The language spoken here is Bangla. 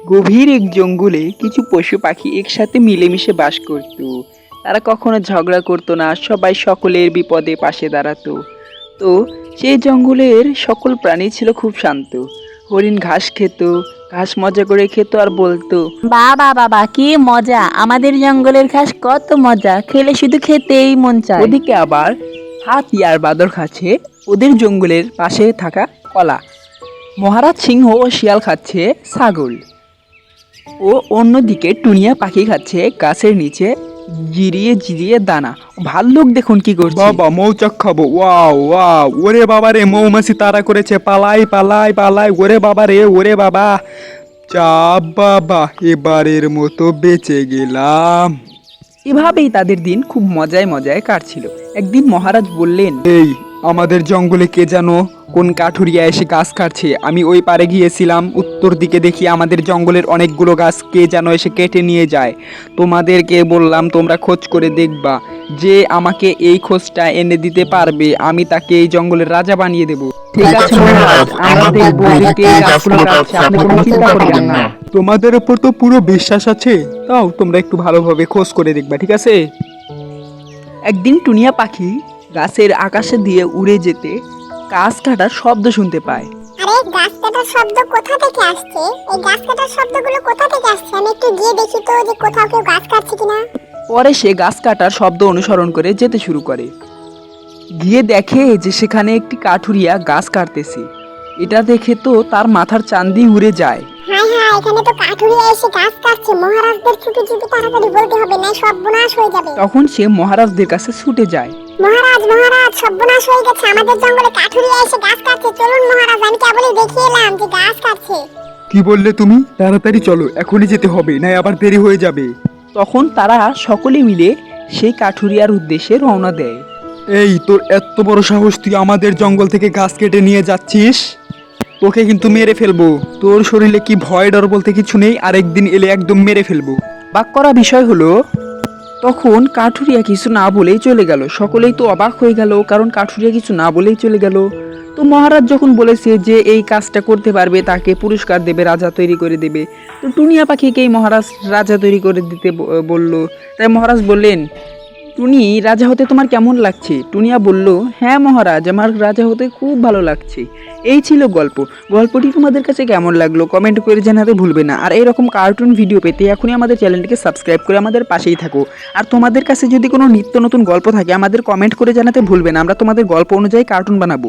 গভীর এক জঙ্গলে কিছু পশু পাখি একসাথে মিলেমিশে বাস করত। তারা কখনো ঝগড়া করতো না, সবাই সকলের বিপদে পাশে দাঁড়াতো। তো সেই জঙ্গলের সকল প্রাণী ছিল খুব শান্ত। হরিণ ঘাস খেত, ঘাস মজা করে খেত আর বলতো, বাবা বাবা কি মজা, আমাদের জঙ্গলের ঘাস কত মজা, খেলে শুধু খেতেই মন চায়। ওদিকে আবার হাতি আর বাদর খাচ্ছে ওদের জঙ্গলের পাশে থাকা কলা। মহারাজ সিংহ ও শিয়াল খাচ্ছে ছাগল। ও অন্যদিকে টুনিয়া পাখি খাচ্ছে গাছের নিচে জিরিয়ে জিরিয়ে দানা। ভাল্লুক দেখুন কি করছে। বাবা মৌচাক খাবো, ওয়াও ওয়াও, ওরে বাবা রে, মৌমাছি তাড়া করেছে, পালাই পালাই পালাই, ওরে বাবা রে, ওরে বাবা, যা বাবা, এবারের মতো বেঁচে গেলাম। এভাবেই তাদের দিন খুব মজায় মজায় কাটছিল। একদিন মহারাজ বললেন, এই আমাদের জঙ্গলে কে যেন কোন কাঠুরিয়া এসে গাছ কাটছে। আমি ওই পারে গিয়েছিলাম, উত্তর দিকে দেখি আমাদের জঙ্গলের অনেকগুলো গাছ কে যেন এসে কেটে নিয়ে যায়। তোমাদেরকে বললাম তোমরা খোঁজ করে দেখবা, যে আমাকে এই খোঁজটা এনে দিতে পারবে আমি তাকে এই জঙ্গলের রাজা বানিয়ে দেব। ঠিক আছে মহারাজ, আমরা দেখবো যে কে গাছগুলো কাটছে, আপনি কোনো চিন্তা করবেন না। তোমাদের ওপর তো পুরো বিশ্বাস আছে, তাও তোমরা একটু ভালোভাবে খোঁজ করে দেখবা, ঠিক আছে? একদিন টুনিয়া পাখি গাছের আকাশে দিয়ে উড়ে যেতে গাছ কাটার শব্দ শুনতে পায়। আরে গাছ কাটার শব্দ কোথা থেকে আসছে? এই গাছ কাটার শব্দগুলো কোথা থেকে আসছে? আমি একটু গিয়ে দেখি তো যে কোথাও কেউ গাছ কাটছে কিনা। পরে সে গাছ কাটার শব্দ অনুসরণ করে যেতে শুরু করে। গিয়ে দেখে যে সেখানে একটি কাঠুরিয়া গাছ কাটতেছে। এটা দেখে তো তার মাথার চাঁদি উড়ে যায়। হাই হাই, এখানে তো কাঠুরিয়া এসে গাছ কাটছে। মহারাজদের চুপি চুপি তাড়াতাড়ি বলতে হবে, না সর্বনাশ হয়ে যাবে। তখন সে মহারাজদের কাছে ছুটে যায়। মহারাজ মহারাজ, সর্বনাশ হয়ে গেছে, আমাদের জঙ্গলে কাঠুরিয়া এসে গাছ কাটছে। চলুন মহারাজ, আমি কেবলই দেখিয়ে এলাম যে গাছ কাটছে। কি বললে তুমি? তাড়াতাড়ি চলো, এখনই যেতে হবে, না আবার দেরি হয়ে যাবে। তখন তারা সকলে মিলে সেই কাঠুরিয়ার উদ্দেশ্যে রওনা দেয়। এই তোর এত বড় সাহস, তুই আমাদের জঙ্গল থেকে গাছ কেটে নিয়ে যাচ্ছিস? তোকে কিন্তু মেরে ফেলবো। তোর শরীরে কি ভয় ডর বলতে কিছু নেই? আরেকদিন এলে একদম মেরে ফেলবো। অবাক করা বিষয় হলো, তখন কাঠুরিয়া কিছু না বলেই চলে গেল। সকলেই তো অবাক হয়ে গেল, কারণ কাঠুরিয়া কিছু না বলেই চলে গেল। তো মহারাজ যখন বলেছে যে এই কাজটা করতে পারবে তাকে পুরস্কার দেবে, রাজা তৈরি করে দেবে, তো টুনিয়া পাখিকেই মহারাজ রাজা তৈরি করে দিতে বলল। তাই মহারাজ বললেন, টুনি, রাজা হতে তোমার কেমন লাগছে? টুনিয়া বলল, হ্যাঁ মহারাজ, আমার রাজা হতে খুব ভালো লাগছে। এই ছিল গল্প। গল্পটি তোমাদের কাছে কেমন লাগলো কমেন্ট করে জানাতে ভুলবে না। আর এরকম কার্টুন ভিডিও পেতে এখনই আমাদের চ্যানেলটিকে সাবস্ক্রাইব করে আমাদের পাশেই থাকো। আর তোমাদের কাছে যদি কোনো নিত্য নতুন গল্প থাকে আমাদের কমেন্ট করে জানাতে ভুলবে না, আমরা তোমাদের গল্প অনুযায়ী কার্টুন বানাবো।